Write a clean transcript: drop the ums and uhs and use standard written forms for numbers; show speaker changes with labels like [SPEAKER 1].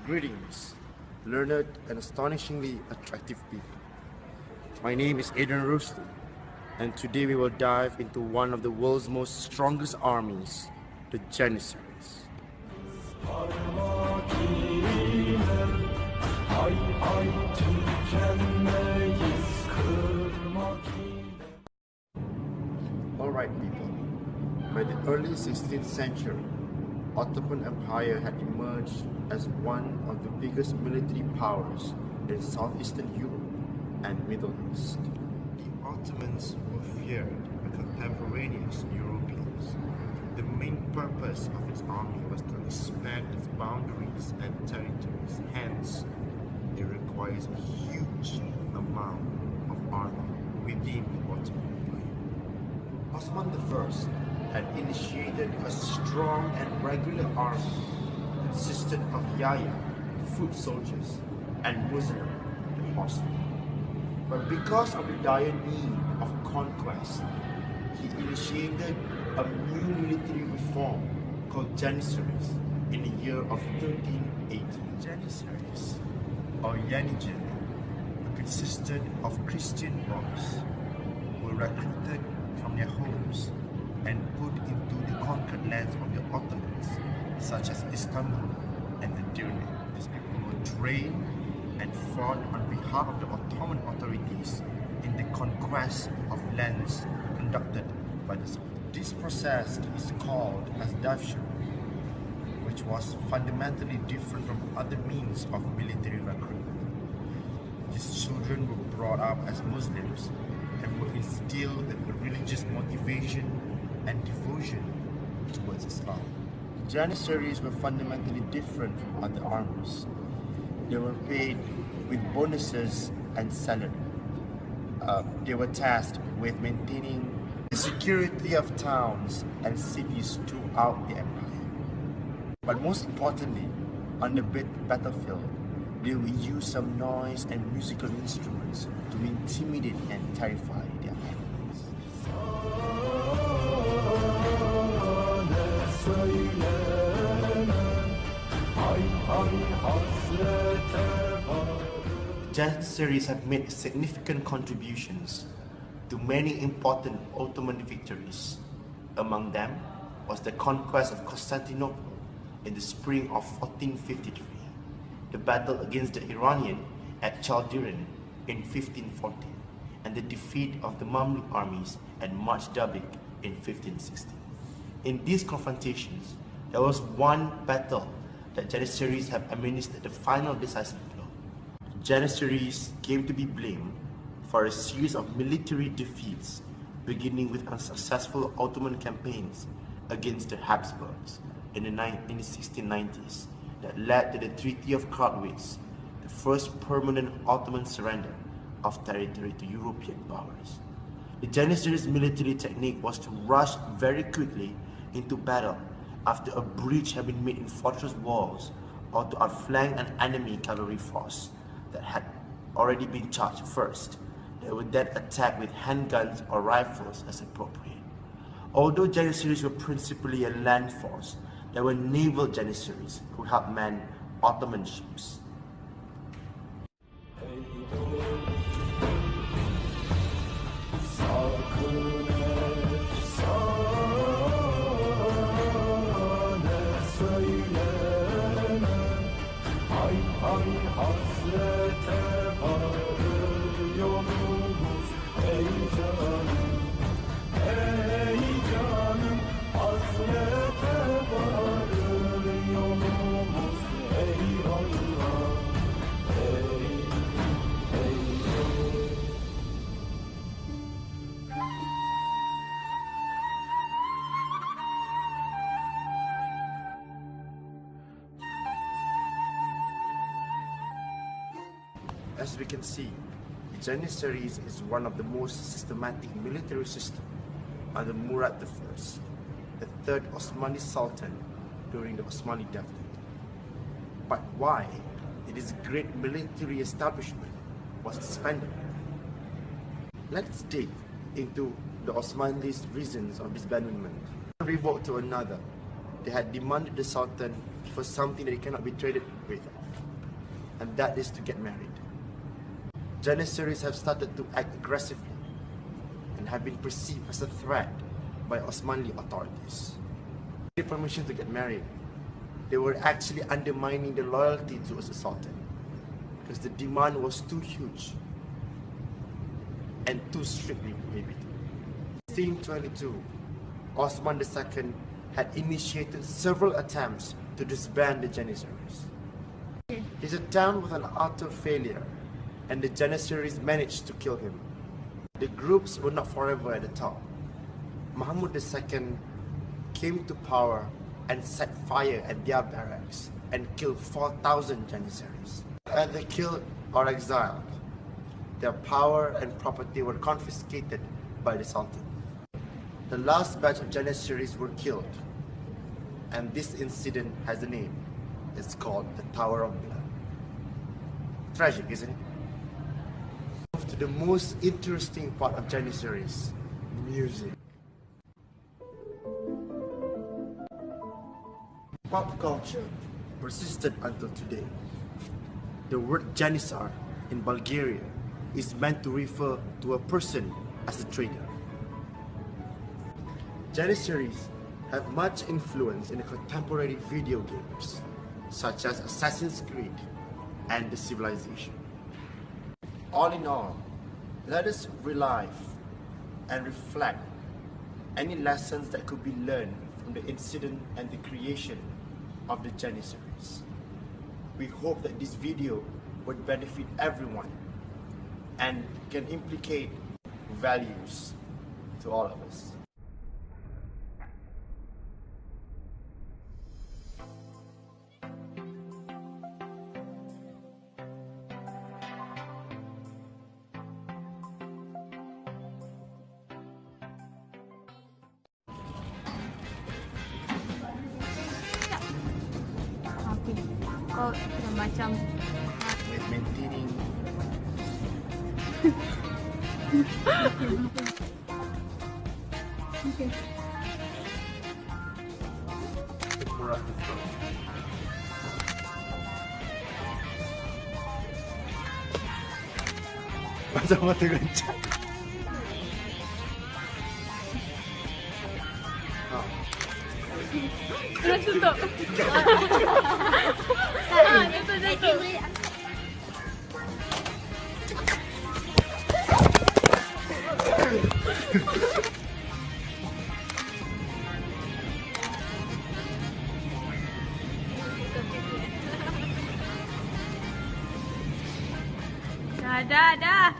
[SPEAKER 1] Greetings, learned and astonishingly attractive people. My name is Adrian Rusty, and today we will dive into one of the world's most strongest armies, the Janissaries. Alright people, by the early 16th century, Ottoman Empire had emerged as one of the biggest military powers in southeastern Europe and Middle East. The Ottomans were feared by contemporaneous Europeans. The main purpose of its army was to expand its boundaries and territories. Hence, it requires a huge amount of army within the Ottoman Empire. Osman I had initiated a strong and regular army consisted of Yaya, foot soldiers, and Muslim, the horsemen. But because of the dire need of conquest, he initiated a new military reform called Janissaries in the year of 1380. Janissaries, or Yenicheri, consisted of Christian boys who were recruited from their homes and put into the conquered lands of the Ottomans, such as Istanbul and Edirne. These people were trained and fought on behalf of the Ottoman authorities in the conquest of lands conducted by the Sultan. This process is called as Davshir, which was fundamentally different from other means of military recruitment. These children were brought up as Muslims and were instilled with a religious motivation and devotion towards Islam. Janissaries were fundamentally different from other armies. They were paid with bonuses and salary. They were tasked with maintaining the security of towns and cities throughout the empire. But most importantly, on the battlefield, they would use some noise and musical instruments to intimidate and terrify their enemies. Janissaries have made significant contributions to many important Ottoman victories. Among them was the conquest of Constantinople in the spring of 1453, the battle against the Iranian at Chaldiran in 1540, and the defeat of the Mamluk armies at Marj Dabik in 1516. In these confrontations, there was one battle that Janissaries have administered the final decisive blow. Janissaries came to be blamed for a series of military defeats, beginning with unsuccessful Ottoman campaigns against the Habsburgs in the 1690s that led to the Treaty of Karlowitz, the first permanent Ottoman surrender of territory to European powers. The Janissaries' military technique was to rush very quickly into battle after a breach had been made in fortress walls, or to outflank an enemy cavalry force that had already been charged first. They would then attack with handguns or rifles as appropriate. Although Janissaries were principally a land force, there were naval Janissaries who helped man Ottoman ships. As we can see, the Janissaries is one of the most systematic military systems under Murad I, the third Osmanli Sultan during the Osmanli Devlet. But why did this great military establishment was disbanded? Let's dig into the Osmanlis' reasons of disbandment. From revolt to another, they had demanded the Sultan for something that he cannot be traded with. and that is to get married. Janissaries have started to act aggressively and have been perceived as a threat by Osmanli authorities. With the permission to get married, they were actually undermining the loyalty towards the Sultan because the demand was too huge and too strictly prohibited. In 1622, Osman II had initiated several attempts to disband the Janissaries. His attempt was an utter failure, and the Janissaries managed to kill him. The groups were not forever at the top. Mahmud II came to power and set fire at their barracks and killed 4,000 Janissaries. Either killed or exiled, their power and property were confiscated by the Sultan. The last batch of Janissaries were killed, and this incident has a name. It's called the Tower of Blood. Tragic, isn't it? Move to the most interesting part of Janissaries, music. Pop culture persisted until today. The word Janissar in Bulgaria is meant to refer to a person as a traitor. Janissaries have much influence in the contemporary video games, such as Assassin's Creed and The Civilization. All in all, let us relive and reflect any lessons that could be learned from the incident and the creation of the Janissaries. We hope that this video would benefit everyone and can implicate values to all of us.
[SPEAKER 2] Oh, macam
[SPEAKER 1] Maintaining
[SPEAKER 2] okay.
[SPEAKER 1] the corrective flow. Macam mata gencang.
[SPEAKER 2] Terus tutup. Tutup. Dah.